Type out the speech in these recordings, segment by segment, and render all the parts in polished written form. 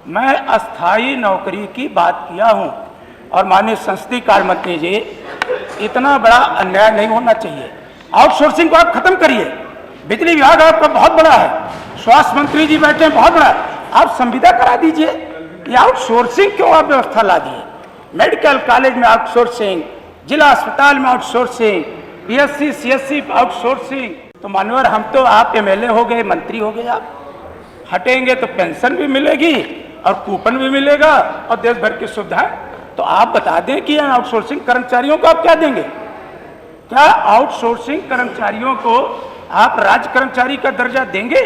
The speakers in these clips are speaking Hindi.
मैं अस्थाई नौकरी की बात किया हूं। और माननीय संसदीय कार्य मंत्री जी, इतना बड़ा अन्याय नहीं होना चाहिए। आउटसोर्सिंग को आप खत्म करिए। बिजली विभाग आपका बहुत बड़ा है, स्वास्थ्य मंत्री जी बैठे हैं बहुत बड़ा, आप संविदा करा दीजिए। ये आउटसोर्सिंग क्यों आप व्यवस्था ला दिए? मेडिकल कॉलेज में आउटसोर्सिंग, जिला अस्पताल में आउटसोर्सिंग, पीएससी सीएससी आउटसोर्सिंग। तो मानवर, हम तो आप एमएलए हो गए, मंत्री हो गए, आप हटेंगे तो पेंशन भी मिलेगी और कूपन भी मिलेगा और देश भर की सुविधाएं। तो आप बता दें कि आउटसोर्सिंग कर्मचारियों को आप क्या देंगे? क्या आउटसोर्सिंग कर्मचारियों को आप राज्य कर्मचारी का दर्जा देंगे?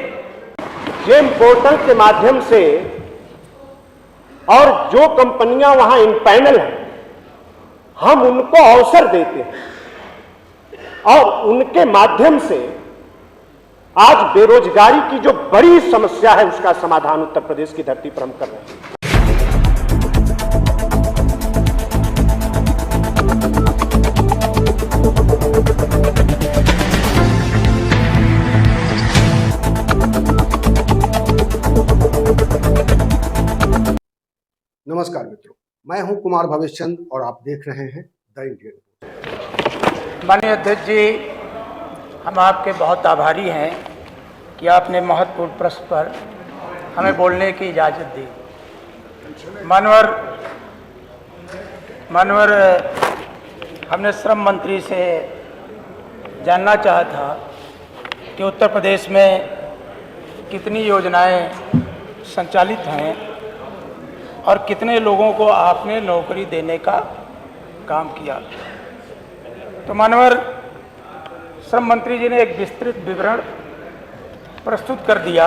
जेम पोर्टल के माध्यम से और जो कंपनियां वहां इन पैनल हैं, हम उनको अवसर देते हैं और उनके माध्यम से आज बेरोजगारी की जो बड़ी समस्या है उसका समाधान उत्तर प्रदेश की धरती पर हम कर रहे हैं। नमस्कार मित्रों, मैं हूं कुमार भवेशचंद और आप देख रहे हैं द इंडियन। माननीय अध्यक्ष जी, हम आपके बहुत आभारी हैं कि आपने महत्वपूर्ण प्रश्न पर हमें बोलने की इजाज़त दी। मानवर, हमने श्रम मंत्री से जानना चाहा था कि उत्तर प्रदेश में कितनी योजनाएं संचालित हैं और कितने लोगों को आपने नौकरी देने का काम किया। तो मानवर, श्रम मंत्री जी ने एक विस्तृत विवरण प्रस्तुत कर दिया।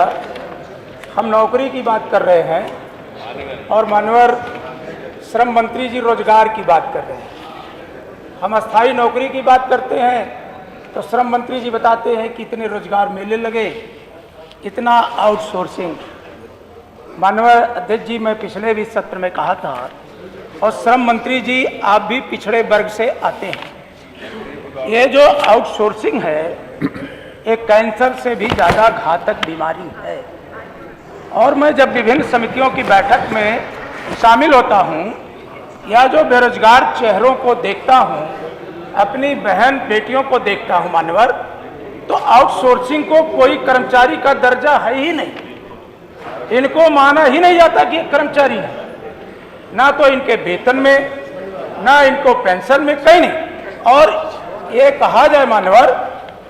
हम नौकरी की बात कर रहे हैं और मानवर, श्रम मंत्री जी रोजगार की बात कर रहे हैं। हम अस्थाई नौकरी की बात करते हैं तो श्रम मंत्री जी बताते हैं कि इतने रोजगार मेले लगे, इतना आउटसोर्सिंग। माननीय अध्यक्ष जी, मैं पिछले भी सत्र में कहा था, और श्रम मंत्री जी आप भी पिछड़े वर्ग से आते हैं, ये जो आउटसोर्सिंग है एक कैंसर से भी ज़्यादा घातक बीमारी है। और मैं जब विभिन्न समितियों की बैठक में शामिल होता हूँ या जो बेरोजगार चेहरों को देखता हूँ, अपनी बहन बेटियों को देखता हूँ मानवर, तो आउटसोर्सिंग को कोई कर्मचारी का दर्जा है ही नहीं। इनको माना ही नहीं जाता कि कर्मचारी है, ना तो इनके वेतन में, ना इनको पेंशन में, कहीं नहीं। और ये कहा जाए मानवर,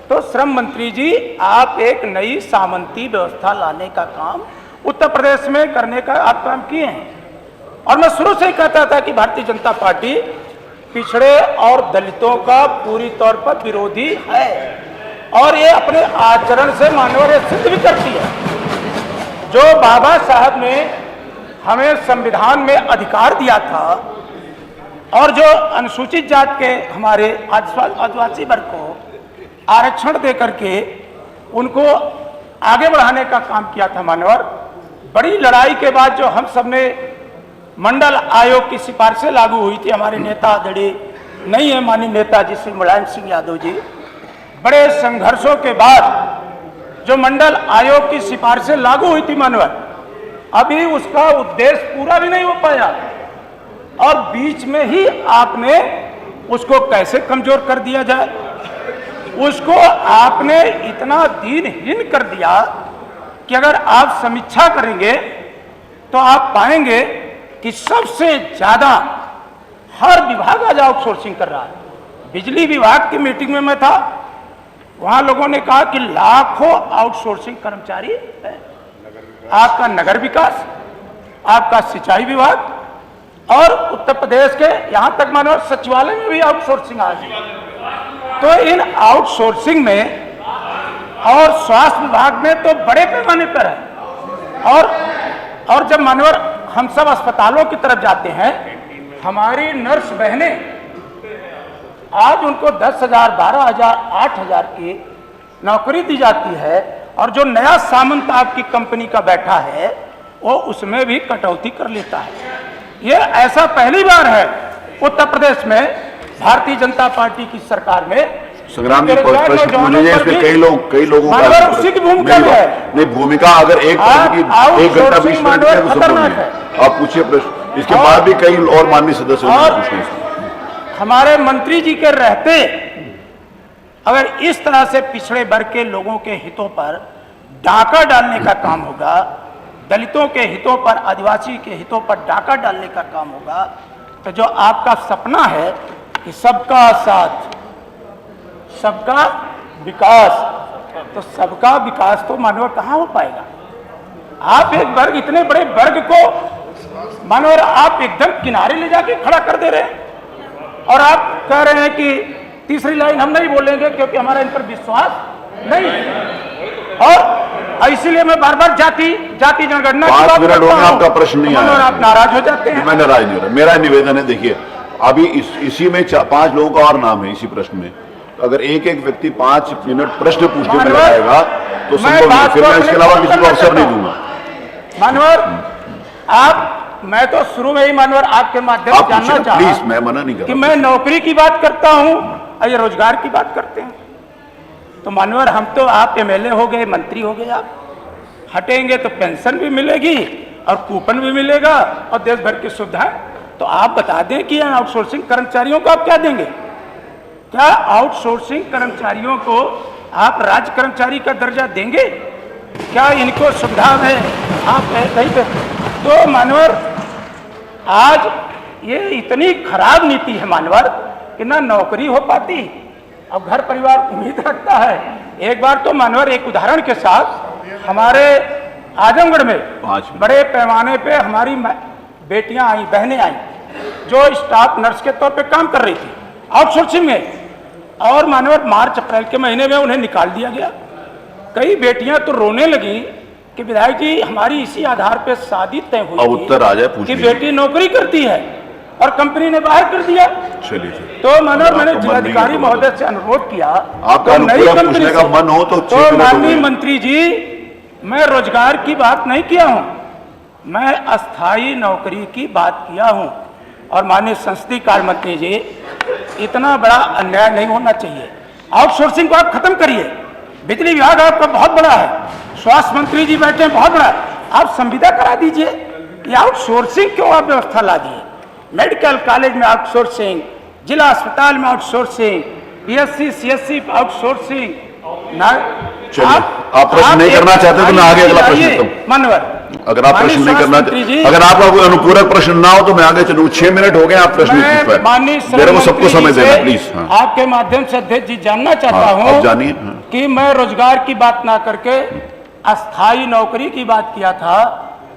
तो श्रम मंत्री जी आप एक नई सामंती व्यवस्था लाने का काम उत्तर प्रदेश में करने का आप काम किए हैं। और मैं शुरू से ही कहता था कि भारतीय जनता पार्टी पिछड़े और दलितों का पूरी तौर पर विरोधी है और ये अपने आचरण से मानवर सिद्ध भी करती है। जो बाबा साहब ने हमें संविधान में अधिकार दिया था और जो अनुसूचित जात के हमारे आदिवासी वर्ग को आरक्षण दे करके उनको आगे बढ़ाने का काम किया था मानवर, बड़ी लड़ाई के बाद जो हम सब ने मंडल आयोग की सिफारिशें लागू हुई थी, हमारे नेता आदरणीय नहीं है माननीय नेताजी श्री मुलायम सिंह यादव जी, बड़े संघर्षों के बाद जो मंडल आयोग की सिफारिशें लागू हुई थी मानवर, अभी उसका उद्देश्य पूरा भी नहीं हो पाया और बीच में ही आपने उसको कैसे कमजोर कर दिया जाए, उसको आपने इतना दीनहीन कर दिया कि अगर आप समीक्षा करेंगे तो आप पाएंगे कि सबसे ज्यादा हर विभाग आज आउटसोर्सिंग कर रहा है। बिजली विभाग की मीटिंग में मैं था, वहां लोगों ने कहा कि लाखों आउटसोर्सिंग कर्मचारी है। आपका नगर विकास, आपका सिंचाई विभाग और उत्तर प्रदेश के यहां तक मानो सचिवालय में भी आउटसोर्सिंग आ गई। तो इन आउटसोर्सिंग में और स्वास्थ्य विभाग में तो बड़े पैमाने पर है। और जब मानवर हम सब अस्पतालों की तरफ जाते हैं, हमारी नर्स बहनें आज उनको 10,000, 12,000, 8,000 की नौकरी दी जाती है और जो नया सामंत आपकी कंपनी का बैठा है वो उसमें भी कटौती कर लेता है। ये ऐसा पहली बार है उत्तर प्रदेश में भारतीय जनता पार्टी की सरकार में संग्राम जी बेरोजगार प्रश्न पूछ नौजवानों लीजिए, पर इसमें भी कई लोगों मानवर का उसी की भूमिका में है। नहीं, भूमिका अगर एक प्रश्न की 1 घंटा 20 मिनट मानवर है तो संभव खतरनाक नहीं है। है। आप पूछिए प्रश्न, इसके बाद भी कई और माननीय सदस्यों ने पूछने हैं। हमारे मंत्री जी के रहते अगर इस तरह से पिछड़े वर्ग के लोगों के हितों पर डाका डालने का काम होगा, दलितों के हितों पर, आदिवासी के हितों पर डाका डालने का काम होगा, तो जो आपका सपना है कि सबका साथ सबका विकास, तो सबका विकास तो मानव कहाँ हो पाएगा। आप एक वर्ग, इतने बड़े वर्ग को मानव आप एकदम किनारे ले जाके खड़ा कर दे रहे हैं और आप कह रहे हैं कि तीसरी लाइन हम नहीं बोलेंगे क्योंकि हमारा इन पर विश्वास नहीं है। और इसीलिए मैं बार बार जाति जनगणना की 5 बात मिनट हो करता गए, हूं। आपका प्रश्न नहीं मनोहर, आया। आप नाराज हो जाते हैं। मैं नाराज नहीं हो रहा, मेरा निवेदन है, देखिए अभी इसी में 5 लोगों का और नाम है इसी प्रश्न में, तो अगर एक व्यक्ति 5 मिनट प्रश्न पूछने में लगाएगा तो संभव नहीं, फिर मैं इसके अलावा किसी को अवसर नहीं दूंगा। मानवर मैं तो शुरू में ही मानवर आपके माध्यम से जानना चाहा प्लीज, मैं मना नहीं कर कि रहा। मैं नौकरी की बात करता हूं और ये रोजगार की बात करते हैं। तो मानवर हम तो, आप एमएलए हो गए, मंत्री हो गए, आप हटेंगे तो पेंशन भी मिलेगी और कूपन भी मिलेगा और देश भर की सुविधाएं। तो आप बता दें कि आउटसोर्सिंग कर्मचारियों को आप क्या देंगे? क्या आउटसोर्सिंग कर्मचारियों को आप राज्य कर्मचारी का दर्जा देंगे? क्या इनको सुविधा में आप कहीं पे? तो मानवर आज ये इतनी खराब नीति है मानवर कि ना नौकरी हो पाती, अब घर परिवार उम्मीद रखता है। एक बार तो मानवर एक उदाहरण के साथ हमारे आजमगढ़ में बड़े पैमाने पे हमारी बेटियां आई, बहनें आई जो स्टाफ नर्स के तौर पे काम कर रही थी आउटसोर्सिंग में, और मानवर मार्च अप्रैल के महीने में उन्हें निकाल दिया गया। कई बेटियां तो रोने लगी कि विधायक जी हमारी इसी आधार पे शादी तय हुई अब उत्तर आ जाए, पूछ कि लीजिए। बेटी नौकरी करती है और कंपनी ने बाहर कर दिया। चलिए तो मानव मैंने जिलाधिकारी महोदय से अनुरोध किया, आपका तो नई कंपनी पूछने का मन हो तो 6 मिनट हो माननीय गए। मंत्री जी, मैं रोजगार की बात नहीं किया हूं, मैं अस्थाई नौकरी की बात किया हूं। और माननीय संसदीय कार्य मंत्री जी, इतना बड़ा अन्याय नहीं होना चाहिए। आउटसोर्सिंग को आप खत्म करिए। बिजली विभाग आपका बहुत बड़ा है, स्वास्थ्य मंत्री जी बैठे हैं बहुत बड़ा, आप संविदा करा दीजिए। ये आउटसोर्सिंग क्यों आप व्यवस्था ला दिए? मेडिकल कॉलेज में आउटसोर्सिंग, जिला अस्पताल में आउटसोर्सिंग, पीएससी सीएससी आउटसोर्सिंग। चलिए, आप प्रश्न नहीं करना चाहते तो मैं आगे अगला प्रश्न करता हूं। मानवर, अगर आप प्रश्न नहीं करना चाहते, अगर आपका कोई अनुपूरक प्रश्न ना हो तो मैं आगे चलूँ। 6 मिनट हो गए, आप प्रश्न नहीं पूछ पाए। मेरे को सबको समय देना प्लीज। आपके माध्यम से अध्यक्ष जी जानना चाहता हूँ, आप जानिए कि मैं रोजगार की बात ना करके अस्थाई नौकरी की बात किया था,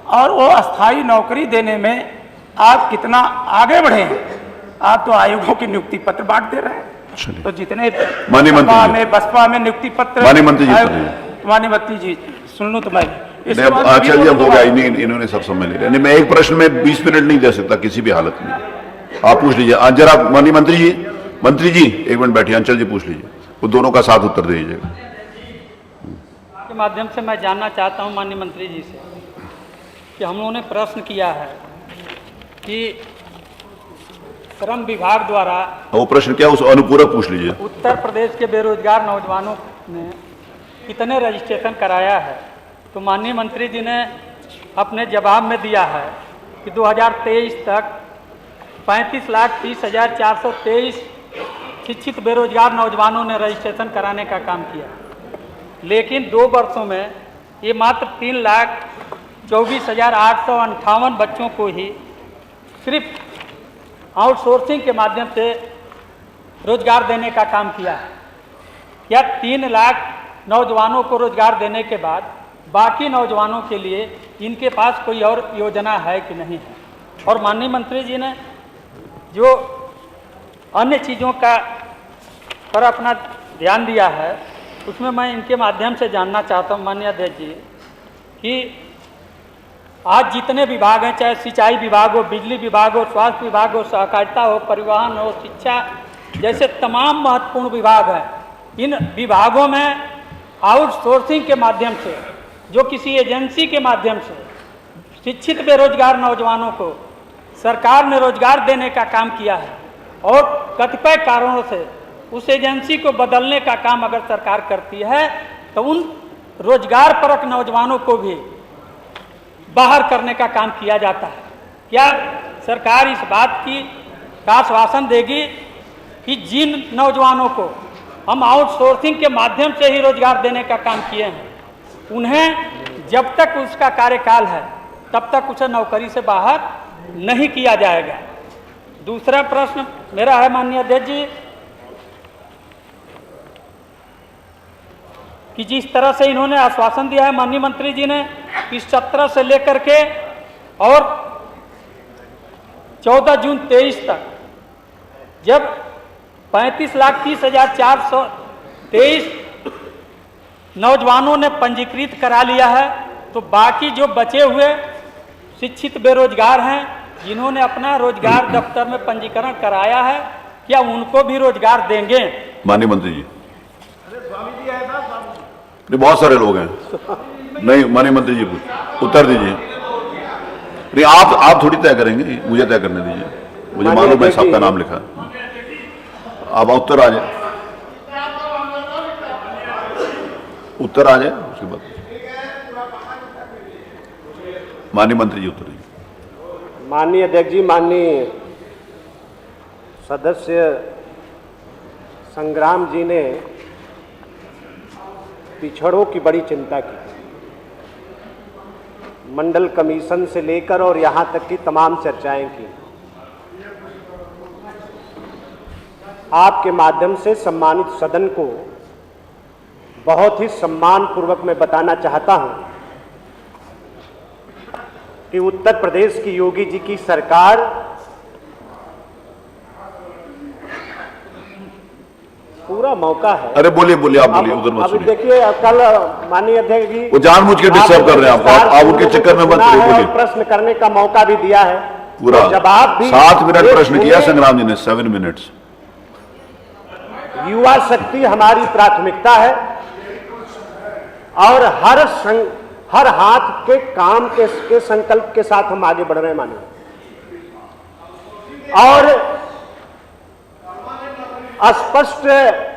और वो अस्थाई नौकरी देने में आप कितना आगे बढ़े हैं। आप तो आयोगों की नियुक्ति पत्र बांट दे रहे हैं, तो जितने माननीय मंत्री जी, बसपा में नियुक्ति पत्र, माननीय मंत्री जी, माननीय मंत्री जी सुन लूं तो मैं चलिए अब हो गया, इन्होंने सब समय ले लिया। नहीं, मैं एक प्रश्न में 20 मिनट नहीं दे सकता किसी भी हालत में। आप पूछ लीजिए जरा, माननीय मंत्री जी 1 मिनट बैठिए, अंचल जी पूछ लीजिए, वो दोनों का साथ उत्तर दे दीजिएगा। के माध्यम से मैं जानना चाहता हूं माननीय मंत्री जी से कि हम लोगों ने प्रश्न किया है कि श्रम विभाग द्वारा, वो प्रश्न क्या, उस अनुपूरक पूछ लीजिए। उत्तर प्रदेश के बेरोजगार नौजवानों ने कितने रजिस्ट्रेशन कराया है? तो माननीय मंत्री जी ने अपने जवाब में दिया है कि 2023 तक 35,30,423 शिक्षित बेरोजगार नौजवानों ने रजिस्ट्रेशन कराने का काम किया, लेकिन 2 वर्षों में ये मात्र 3,24,858 बच्चों को ही सिर्फ आउटसोर्सिंग के माध्यम से रोजगार देने का काम किया है। या 3 लाख नौजवानों को रोजगार देने के बाद बाकी नौजवानों के लिए इनके पास कोई और योजना है कि नहीं है? और माननीय मंत्री जी ने जो अन्य चीज़ों का पर अपना ध्यान दिया है, उसमें मैं इनके माध्यम से जानना चाहता हूँ माननीय अध्यक्ष जी कि आज जितने विभाग हैं, चाहे सिंचाई विभाग हो, बिजली विभाग हो, स्वास्थ्य विभाग हो, सहकारिता हो, परिवहन हो, शिक्षा जैसे तमाम महत्वपूर्ण विभाग हैं, इन विभागों में आउटसोर्सिंग के माध्यम से, जो किसी एजेंसी के माध्यम से शिक्षित बेरोजगार नौजवानों को सरकार ने रोजगार देने का काम किया है, और कतिपय कारणों से उस एजेंसी को बदलने का काम अगर सरकार करती है तो उन रोजगार परक नौजवानों को भी बाहर करने का काम किया जाता है। क्या सरकार इस बात का आश्वासन देगी कि जिन नौजवानों को हम आउटसोर्सिंग के माध्यम से ही रोजगार देने का काम किए हैं, उन्हें जब तक उसका कार्यकाल है तब तक उसे नौकरी से बाहर नहीं किया जाएगा। दूसरा प्रश्न मेरा है माननीय अध्यक्ष जी कि जिस तरह से इन्होंने आश्वासन दिया है माननीय मंत्री जी ने कि 17 से लेकर के और 14 जून 23 तक जब 35,30,423 नौजवानों ने पंजीकृत करा लिया है तो बाकी जो बचे हुए शिक्षित बेरोजगार हैं जिन्होंने अपना रोजगार दफ्तर में पंजीकरण कराया है, क्या उनको भी रोजगार देंगे? माननीय मंत्री जी, नहीं बहुत सारे लोग हैं। नहीं माननीय मंत्री जी उत्तर दीजिए। नहीं आप थोड़ी तय करेंगे, मुझे तय करने दीजिए। मुझे मालूम है सबका नाम लिखा है। आप उत्तर आ जाए, उत्तर आ जाए उसके बाद माननीय मंत्री जी उत्तर दीजिए। माननीय अध्यक्ष जी, माननीय सदस्य संग्राम जी ने पिछड़ों की बड़ी चिंता की। मंडल कमीशन से लेकर और यहां तक की तमाम चर्चाएं की। आपके माध्यम से सम्मानित सदन को बहुत ही सम्मानपूर्वक मैं बताना चाहता हूं कि उत्तर प्रदेश की योगी जी की सरकार पूरा मौका है। अरे बोलिए बोलिए, आप बोलिए, उधर मत अब सुनिए। देखिए कल माननीय अध्यक्ष जी वो जानबूझ के डिस्टर्ब कर रहे हैं आप उनके चक्कर में मत पड़िए। बोलिए। प्रश्न करने का मौका भी दिया है पूरा तो जवाब भी 7 मिनट प्रश्न किया संग्राम जी ने, 7 मिनट्स। युवा शक्ति हमारी प्राथमिकता है और हर हाथ के काम के संकल्प के साथ हम आगे बढ़ रहे हैं माननीय। और स्पष्ट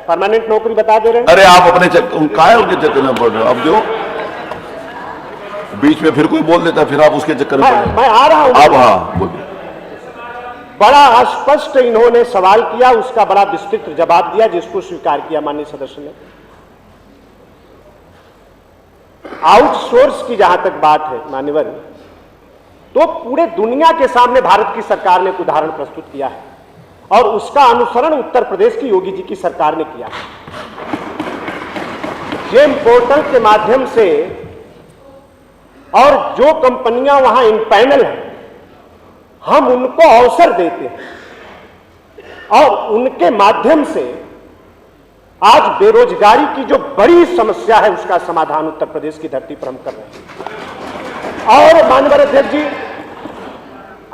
परमानेंट नौकरी बता दे रहे हैं। अरे आप अपने काहे उनके चक्कर में पड़ रहे हो? अब जो बीच में फिर कोई बोल देता फिर आप उसके चक्कर में पड़ रहे हो। मैं आ रहा हूं। आप हाँ बोलिए। बड़ा स्पष्ट इन्होंने सवाल किया, उसका बड़ा विस्तृत जवाब दिया जिसको स्वीकार किया माननीय सदस्य ने। आउटसोर्स की जहां तक बात है मान्यवर, तो पूरे दुनिया के सामने भारत की सरकार ने एक उदाहरण प्रस्तुत किया है और उसका अनुसरण उत्तर प्रदेश की योगी जी की सरकार ने किया। जेम पोर्टल के माध्यम से और जो कंपनियां वहां इन पैनल हैं, हम उनको अवसर देते हैं और उनके माध्यम से आज बेरोजगारी की जो बड़ी समस्या है उसका समाधान उत्तर प्रदेश की धरती पर हम कर रहे हैं। और माननीय अध्यक्ष जी,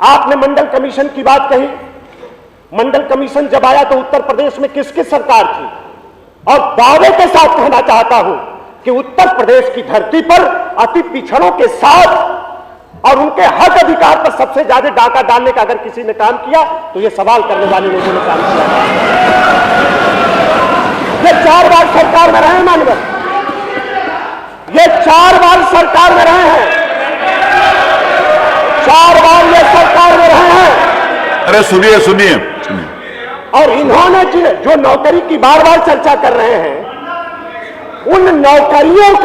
आपने मंडल कमीशन की बात कही। मंडल कमीशन जब आया तो उत्तर प्रदेश में किसकी सरकार थी? और दावे के साथ कहना चाहता हूं कि उत्तर प्रदेश की धरती पर अति पिछड़ों के साथ और उनके हक अधिकार पर सबसे ज्यादा डाका डालने का अगर किसी ने काम किया तो ये सवाल करने वाले लोगों ने काम किया। ये 4 बार सरकार में रहे माननीय, ये 4 बार सरकार में रहे हैं, 4 बार ये सरकार में रहे हैं। अरे सुनिए सुनिए सुनिए। और इन्होंने जो नौकरी की बार बार चर्चा कर रहे हैं, उन नौकरियों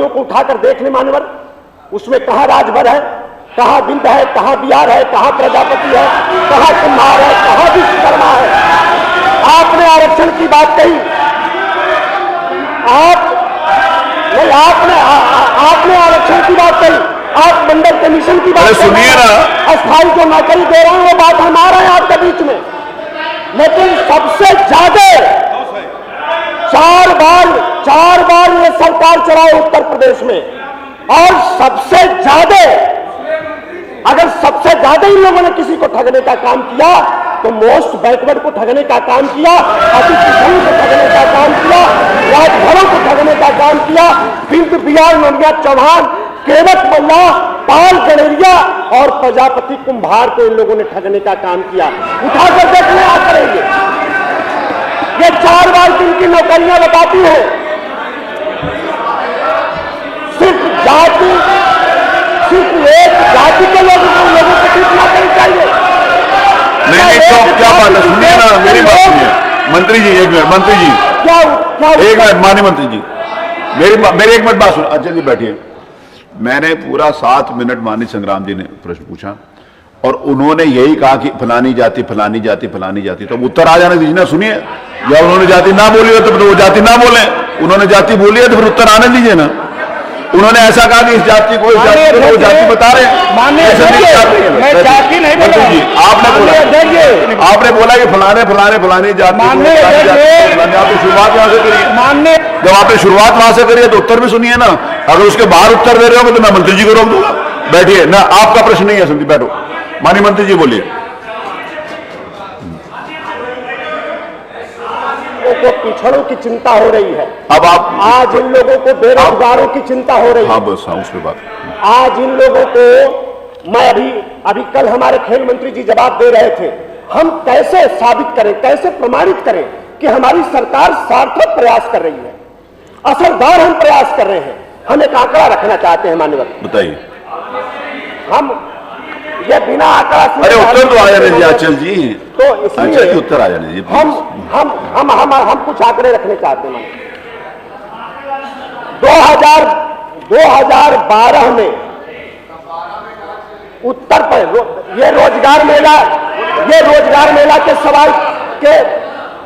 को उठाकर देख ले मान्यवर, उसमें कहां राजभर है, कहां बिंद है, कहां बिहार है, कहां प्रजापति है, कहां कुम्हार है, कहां विश्वकर्मा है। आपने आरक्षण की बात कही, आपने आरक्षण की बात कही, आप मंडल कमीशन की बात सुनिए ना, अस्थायी जो नौकरी दे रहे हैं वो बात हम आ रहे हैं आपके बीच में। लेकिन सबसे ज्यादा 4 बार ये सरकार चलाए उत्तर प्रदेश में, और सबसे ज्यादा अगर सबसे ज्यादा इन लोगों ने किसी को ठगने का काम किया तो मोस्ट बैकवर्ड को ठगने का काम किया, अति पिछड़ों को ठगने का काम किया, राजभरों को ठगने का काम किया। बिंद बिहार नोनिया चौहान, केवट मल्ला पाल गणेरिया और प्रजापति कुंभार को इन लोगों ने ठगने का काम किया। उठाकर देखने आ करेंगे। ये 4 बार दिन की नौकरियां बताती है। सिर्फ एक जाति के लोगों को ठीक ना करनी चाहिए। नहीं तो क्या बात है, सुनिए ना, मेरी बात सुनिए मंत्री जी, एक मिनट मंत्री जी, क्या एक मिनट माननीय मंत्री जी, मेरी एक मिनट बात सुन। अच्छा जी बैठिए। मैंने पूरा 7 मिनट माननीय संग्राम जी ने प्रश्न पूछा और उन्होंने यही कहा कि फलानी जाति फलानी जाति फलानी जाति, तो उत्तर आ जाने दीजिए ना। सुनिए, या उन्होंने जाति ना बोली हो तो वो जाति ना बोले, उन्होंने जाति बोली है तो फिर उत्तर आने दीजिए ना। उन्होंने ऐसा कहा कि इस जाति को, इस जाति को, वो जाति बता रहे हैं। मैं जाति नहीं बोल रहा हूं। आपने बोला कि फलाने फलाने फलानी जाति, आपने शुरुआत यहां से करिए। जब आपने शुरुआत वहां से करी है तो उत्तर भी सुनिए ना। अगर उसके बाहर उत्तर दे रहे हो तो मैं मंत्री जी को रोक दूंगा। बैठिए ना, आपका प्रश्न नहीं है, सुनिए, बैठो। माननीय मंत्री जी बोलिए। को पिछड़ों की चिंता हो रही है। अब आप आज इन लोगों को बेरोजगारों की चिंता हो रही है। हाँ बस, हाँ उस पर बात। आज इन लोगों को मैं अभी कल हमारे खेल मंत्री जी जवाब दे रहे थे, हम कैसे साबित करें, कैसे प्रमाणित करें कि हमारी सरकार सार्थक प्रयास कर रही है, असरदार हम प्रयास कर रहे हैं। हम एक आंकड़ा रखना चाहते हैं माननीय, बताइए। हम ये बिना आंकड़ा, अरे उत्तर तो आ जाने दीजिए आंचल जी, तो आंचल जी उत्तर आ जाने दीजिए। हम कुछ आंकड़े रखने चाहते हैं। 2012 में उत्तर पर ये रोजगार मेला के सवाल के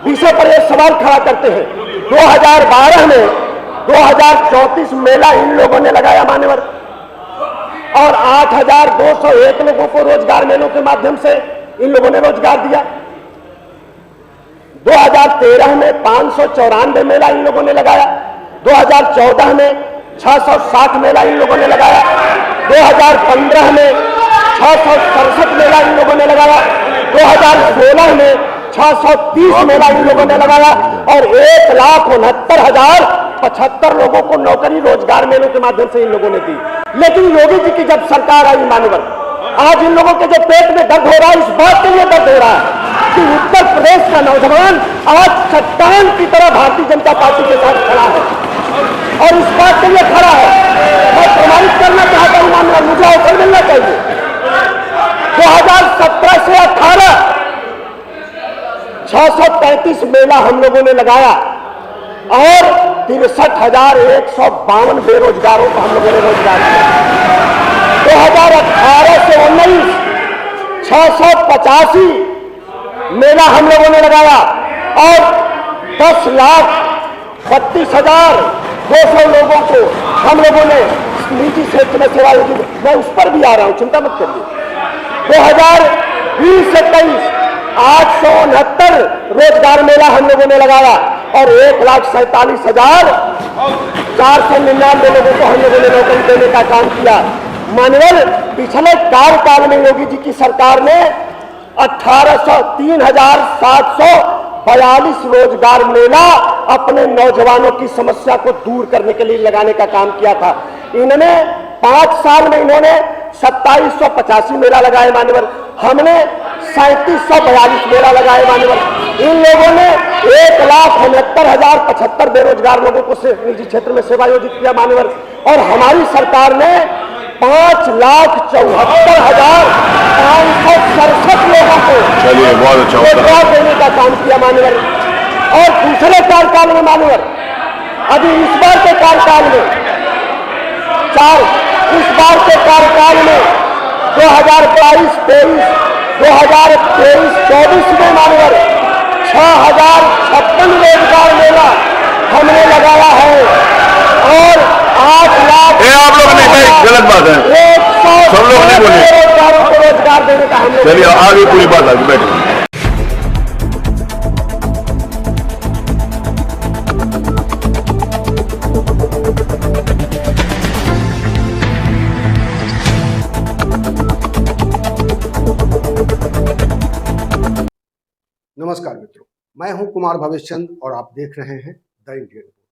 विषय पर ये सवाल खड़ा करते हैं। 2012 में 2034 मेला इन लोगों ने लगाया मान्यवर, और 8,201 लोगों को रोजगार मेलों के माध्यम से इन लोगों ने रोजगार दिया। 2013 में 594 मेला इन लोगों ने लगाया। 2014 में 660 मेला इन लोगों ने लगाया। 2015 में 667 मेला इन लोगों ने लगाया। 2016 में 630 मेला इन लोगों ने लगाया और 1,69,075 लोगों को नौकरी रोजगार मेलों के माध्यम से इन लोगों ने दी। लेकिन योगी जी की जब सरकार आई मान्यवर, आज इन लोगों के जो पेट में दर्द हो रहा है, इस बात के लिए दर्द हो रहा है कि उत्तर प्रदेश का नौजवान आज चट्टान की तरह भारतीय जनता पार्टी के साथ खड़ा है और इस बात के लिए खड़ा है। मैं प्रमाणित करना चाहता हूं मान्यवर, मुझे अवसर मिलना चाहिए। 2017 से 18 635 मेला हम लोगों ने लगाया और 63,152 बेरोजगारों को हम लोगों ने रोजगार दिया। 2018 से 19 685 मेला हम लोगों ने लगाया और 10,32,200 लोगों को हम लोगों ने निजी क्षेत्र में सेवा दी। मैं उस पर भी आ रहा हूं, चिंता मत करिए। 2020 से 23 869 रोजगार मेला हम लोगों ने लगाया और 1,47,499 लोगों को हम लोगों ने नौकरी देने का काम किया। मानवर, पिछले कार्यकाल में योगी जी की सरकार ने 3,742 रोजगार मेला अपने नौजवानों की समस्या को दूर करने के लिए लगाने का काम किया था। इन्होंने 5 साल में इन्होंने 2785 मेला लगाए मान्यवर, हमने 3742 मेला लगाए मान्यवर। इन लोगों ने 1,69,075 बेरोजगार लोगों को निजी क्षेत्र में सेवायोजित किया मान्यवर, और हमारी सरकार ने 5,74,567 लोगों को रोजगार देने का काम किया मान्यवर। और दूसरे कार्यकाल में मान्यवर, अभी इस बार के कार्यकाल में 2022-23 2023-24 में मान्यवर 6,056 रोजगार मेला हमने लगाया है और 8 लाख आप लोग नहीं भाई, गलत बात है, सब लोग नहीं बोले। बेरोजगारों को रोजगार देने का हमने। चलिए आगे पूरी बात आगे बैठे। नमस्कार मित्रों, मैं हूं कुमार भवेश चंद और आप देख रहे हैं द इंडियन।